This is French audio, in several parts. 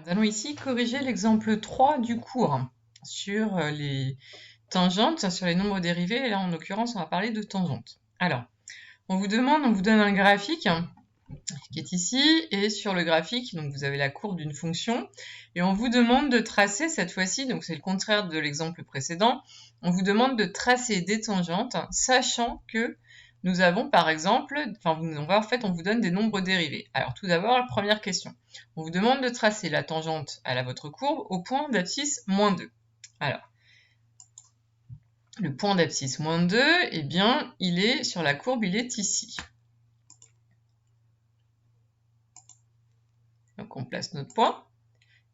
Nous allons ici corriger l'exemple 3 du cours sur les tangentes, sur les nombres dérivés, et là en l'occurrence on va parler de tangentes. Alors, on vous donne un graphique qui est ici, et sur le graphique, donc vous avez la courbe d'une fonction, et on vous demande de tracer cette fois-ci, donc c'est le contraire de l'exemple précédent, on vous demande de tracer des tangentes, sachant que nous avons par exemple, on vous donne des nombres dérivés. Alors tout d'abord, la première question. On vous demande de tracer la tangente à votre courbe au point d'abscisse moins 2. Alors, le point d'abscisse moins 2, eh bien, il est sur la courbe, il est ici. Donc on place notre point.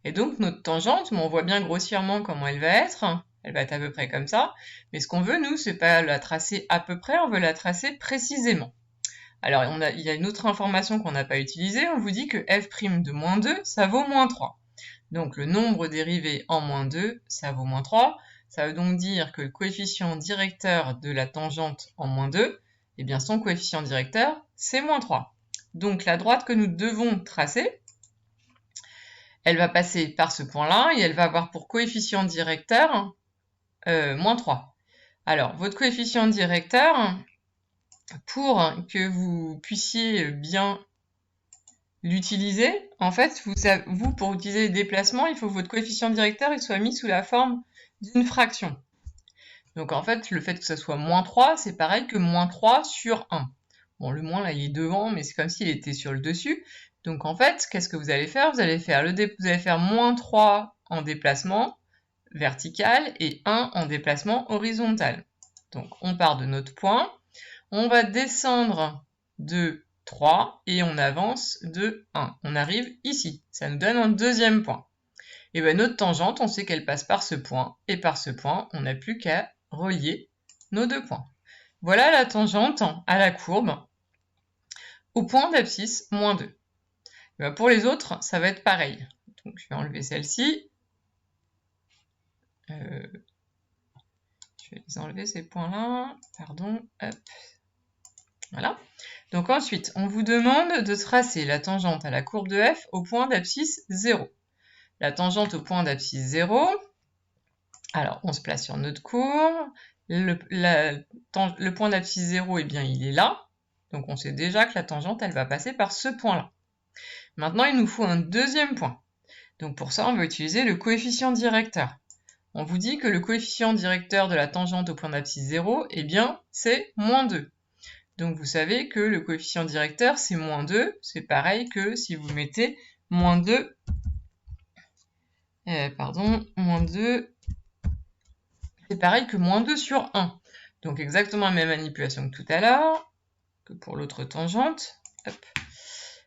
Et donc notre tangente, on voit bien grossièrement comment elle va être. Elle va être à peu près comme ça. Mais ce qu'on veut, nous, c'est pas la tracer à peu près, on veut la tracer précisément. Alors, il y a une autre information qu'on n'a pas utilisée. On vous dit que f' de moins 2, ça vaut moins 3. Donc, le nombre dérivé en moins 2, ça vaut moins 3. Ça veut donc dire que le coefficient directeur de la tangente en moins 2, eh bien, son coefficient directeur, c'est moins 3. Donc, la droite que nous devons tracer, elle va passer par ce point-là et elle va avoir pour coefficient directeur moins 3. Alors, votre coefficient directeur, pour que vous puissiez bien l'utiliser, en fait, vous, pour utiliser les déplacements, il faut que votre coefficient directeur il soit mis sous la forme d'une fraction. Donc en fait, le fait que ça soit moins 3, c'est pareil que moins 3 sur 1. Bon, le moins là, il est devant, mais c'est comme s'il était sur le dessus. Donc en fait, qu'est-ce que vous allez faire? Vous allez faire moins 3 en déplacement vertical et 1 en déplacement horizontal. Donc on part de notre point, on va descendre de 3 et on avance de 1. On arrive ici, ça nous donne un deuxième point. Et bien notre tangente, on sait qu'elle passe par ce point, et par ce point, on n'a plus qu'à relier nos deux points. Voilà la tangente à la courbe au point d'abscisse moins 2. Et bien pour les autres, ça va être pareil. Donc je vais enlever celle-ci. Je vais les enlever ces points-là. Pardon, hop. Voilà. Donc ensuite, on vous demande de tracer la tangente à la courbe de f au point d'abscisse 0. La tangente au point d'abscisse 0, alors on se place sur notre courbe, le point d'abscisse 0, eh bien il est là, donc on sait déjà que la tangente, elle va passer par ce point-là. Maintenant, il nous faut un deuxième point. Donc pour ça, on va utiliser le coefficient directeur. On vous dit que le coefficient directeur de la tangente au point d'abscisse 0, eh bien c'est moins 2. Donc vous savez que le coefficient directeur, c'est moins 2. C'est pareil que si vous mettez moins 2, moins 2, c'est pareil que moins 2 sur 1. Donc exactement la même manipulation que tout à l'heure, que pour l'autre tangente. Hop.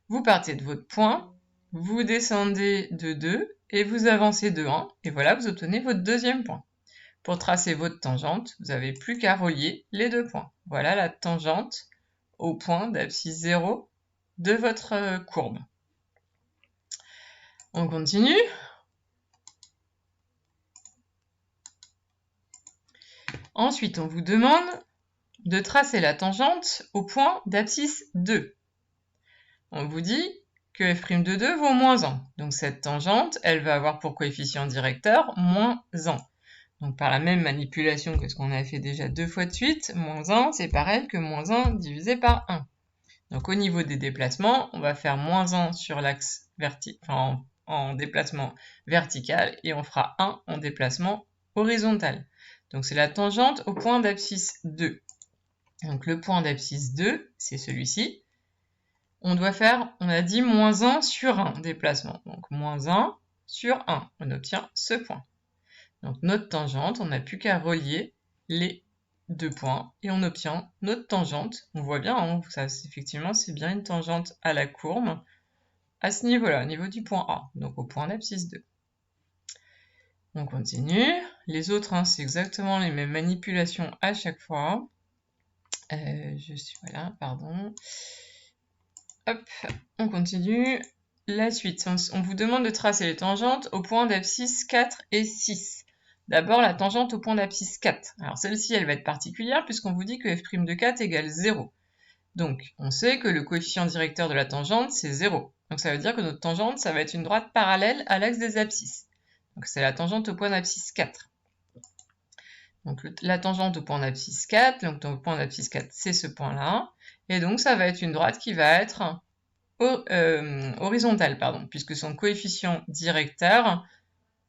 Vous partez de votre point, vous descendez de 2 et vous avancez de 1. Et voilà, vous obtenez votre deuxième point. Pour tracer votre tangente, vous n'avez plus qu'à relier les deux points. Voilà la tangente au point d'abscisse 0 de votre courbe. On continue. Ensuite, on vous demande de tracer la tangente au point d'abscisse 2. On vous dit que f' de 2 vaut moins 1. Donc cette tangente, elle va avoir pour coefficient directeur moins 1. Donc par la même manipulation que ce qu'on a fait déjà deux fois de suite, moins 1, c'est pareil que moins 1 divisé par 1. Donc au niveau des déplacements, on va faire moins 1 sur l'axe en déplacement vertical et on fera 1 en déplacement horizontal. Donc c'est la tangente au point d'abscisse 2. Donc le point d'abscisse 2, c'est celui-ci. On a dit moins 1 sur 1 déplacement. Donc moins 1 sur 1, on obtient ce point. Donc notre tangente, on n'a plus qu'à relier les deux points et on obtient notre tangente. On voit bien, hein, ça, effectivement, c'est bien une tangente à la courbe à ce niveau-là, au niveau du point A, donc au point d'abscisse 2. On continue. Les autres, hein, c'est exactement les mêmes manipulations à chaque fois. Voilà, pardon. Hop, on continue. La suite, on vous demande de tracer les tangentes au point d'abscisse 4 et 6. D'abord, la tangente au point d'abscisse 4. Alors celle-ci, elle va être particulière puisqu'on vous dit que f' de 4 égale 0. Donc, on sait que le coefficient directeur de la tangente, c'est 0. Donc ça veut dire que notre tangente, ça va être une droite parallèle à l'axe des abscisses. Donc c'est la tangente au point d'abscisse 4. Donc la tangente au point d'abscisse 4, donc le point d'abscisse 4, c'est ce point-là. Et donc ça va être une droite qui va être horizontale, puisque son coefficient directeur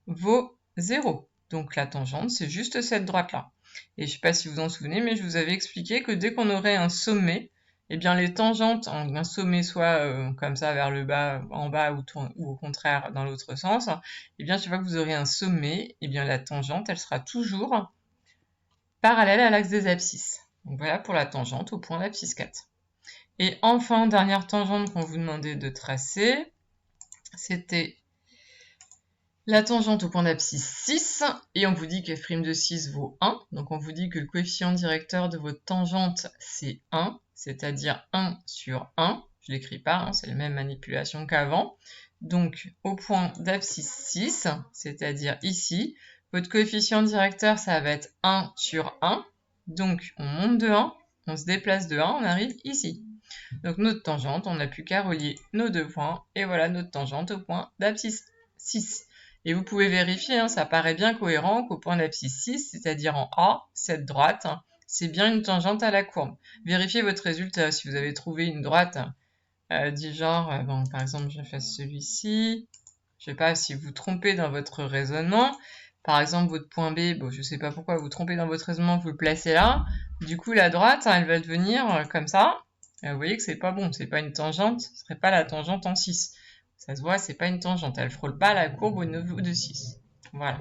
vaut 0. Donc la tangente, c'est juste cette droite-là. Et je ne sais pas si vous vous en souvenez, mais je vous avais expliqué que dès qu'on aurait un sommet, eh bien les tangentes, un sommet soit comme ça vers le bas, en bas ou au contraire dans l'autre sens, eh bien tu vois que vous aurez un sommet, eh bien la tangente, elle sera toujours parallèle à l'axe des abscisses. Donc voilà pour la tangente au point d'abscisse 4. Et enfin, dernière tangente qu'on vous demandait de tracer, c'était la tangente au point d'abscisse 6, et on vous dit que f' de 6 vaut 1, donc on vous dit que le coefficient directeur de votre tangente, c'est 1, c'est-à-dire 1 sur 1, je ne l'écris pas, c'est la même manipulation qu'avant. Donc au point d'abscisse 6, c'est-à-dire ici, votre coefficient directeur, ça va être 1 sur 1, donc on monte de 1, on se déplace de 1, on arrive ici. Donc notre tangente, on n'a plus qu'à relier nos deux points, et voilà notre tangente au point d'abscisse 6. Et vous pouvez vérifier, ça paraît bien cohérent qu'au point d'abscisse 6, c'est-à-dire en A, cette droite, c'est bien une tangente à la courbe. Vérifiez votre résultat. Si vous avez trouvé une droite du genre, bon, par exemple, je fais celui-ci, je ne sais pas si vous trompez dans votre raisonnement. Par exemple, votre point B, bon, je ne sais pas pourquoi vous trompez dans votre raisonnement, vous le placez là. Du coup, la droite, elle va devenir comme ça. Vous voyez que c'est pas bon, c'est pas une tangente, ce serait pas la tangente en 6. Ça se voit, c'est pas une tangente, elle frôle pas la courbe au niveau de 6. Voilà.